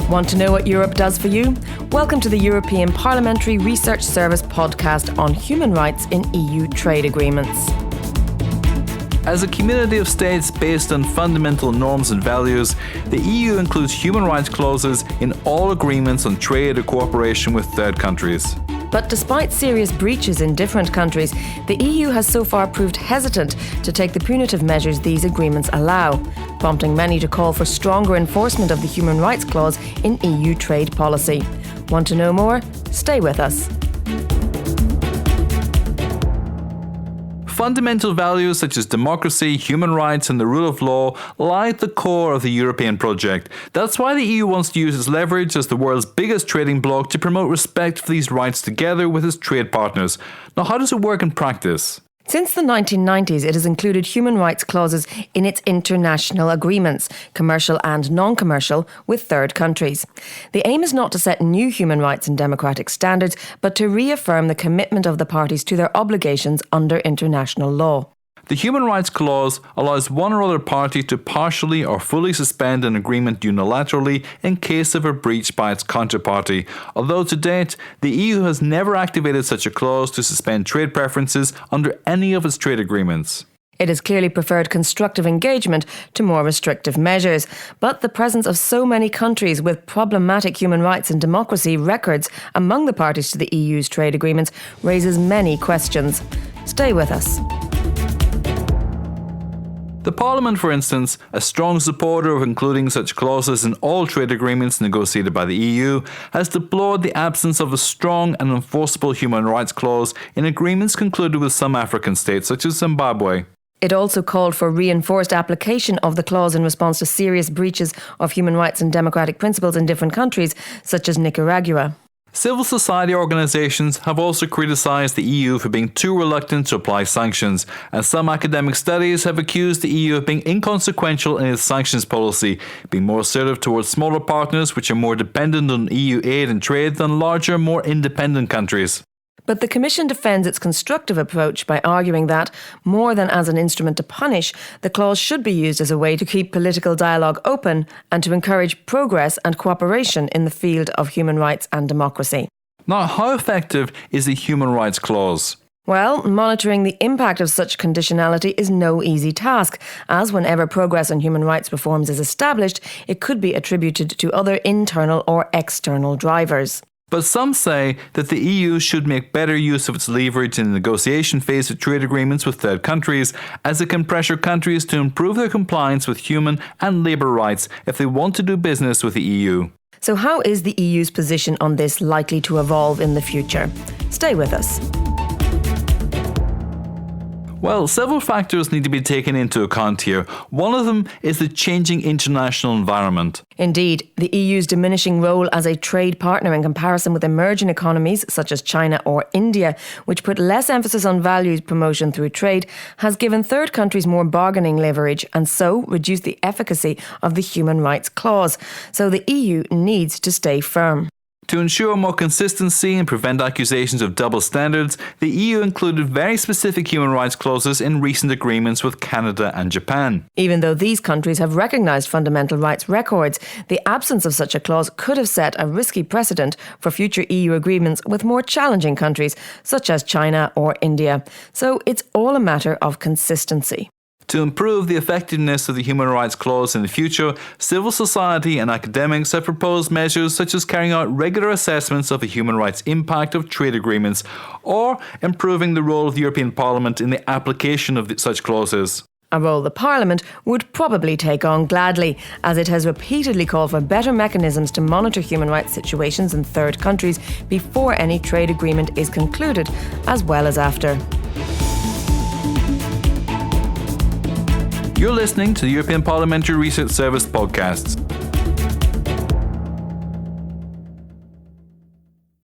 Want to know what Europe does for you? Welcome to the European Parliamentary Research Service podcast on human rights in EU trade agreements. As a community of states based on fundamental norms and values, the EU includes human rights clauses in all agreements on trade or cooperation with third countries. But despite serious breaches in different countries, the EU has so far proved hesitant to take the punitive measures these agreements allow, prompting many to call for stronger enforcement of the human rights clause in EU trade policy. Want to know more? Stay with us. Fundamental values such as democracy, human rights and the rule of law lie at the core of the European project. That's why the EU wants to use its leverage as the world's biggest trading bloc to promote respect for these rights together with its trade partners. Now, how does it work in practice? Since the 1990s, it has included human rights clauses in its international agreements, commercial and non-commercial, with third countries. The aim is not to set new human rights and democratic standards, but to reaffirm the commitment of the parties to their obligations under international law. The Human Rights Clause allows one or other party to partially or fully suspend an agreement unilaterally in case of a breach by its counterparty, although to date, the EU has never activated such a clause to suspend trade preferences under any of its trade agreements. It has clearly preferred constructive engagement to more restrictive measures, but the presence of so many countries with problematic human rights and democracy records among the parties to the EU's trade agreements raises many questions. Stay with us. The Parliament, for instance, a strong supporter of including such clauses in all trade agreements negotiated by the EU, has deplored the absence of a strong and enforceable human rights clause in agreements concluded with some African states, such as Zimbabwe. It also called for reinforced application of the clause in response to serious breaches of human rights and democratic principles in different countries, such as Nicaragua. Civil society organisations have also criticised the EU for being too reluctant to apply sanctions, and some academic studies have accused the EU of being inconsequential in its sanctions policy, being more assertive towards smaller partners which are more dependent on EU aid and trade than larger, more independent countries. But the Commission defends its constructive approach by arguing that, more than as an instrument to punish, the clause should be used as a way to keep political dialogue open and to encourage progress and cooperation in the field of human rights and democracy. Now, how effective is the human rights clause? Well, monitoring the impact of such conditionality is no easy task, as whenever progress on human rights reforms is established, it could be attributed to other internal or external drivers. But some say that the EU should make better use of its leverage in the negotiation phase of trade agreements with third countries, as it can pressure countries to improve their compliance with human and labour rights if they want to do business with the EU. So how is the EU's position on this likely to evolve in the future? Stay with us. Well, several factors need to be taken into account here. One of them is the changing international environment. Indeed, the EU's diminishing role as a trade partner in comparison with emerging economies such as China or India, which put less emphasis on values promotion through trade, has given third countries more bargaining leverage and so reduced the efficacy of the human rights clause. So the EU needs to stay firm. To ensure more consistency and prevent accusations of double standards, the EU included very specific human rights clauses in recent agreements with Canada and Japan. Even though these countries have recognised fundamental rights records, the absence of such a clause could have set a risky precedent for future EU agreements with more challenging countries, such as China or India. So it's all a matter of consistency. To improve the effectiveness of the human rights clause in the future, civil society and academics have proposed measures such as carrying out regular assessments of the human rights impact of trade agreements, or improving the role of the European Parliament in the application of such clauses. A role the Parliament would probably take on gladly, as it has repeatedly called for better mechanisms to monitor human rights situations in third countries before any trade agreement is concluded, as well as after. You're listening to the European Parliamentary Research Service podcasts.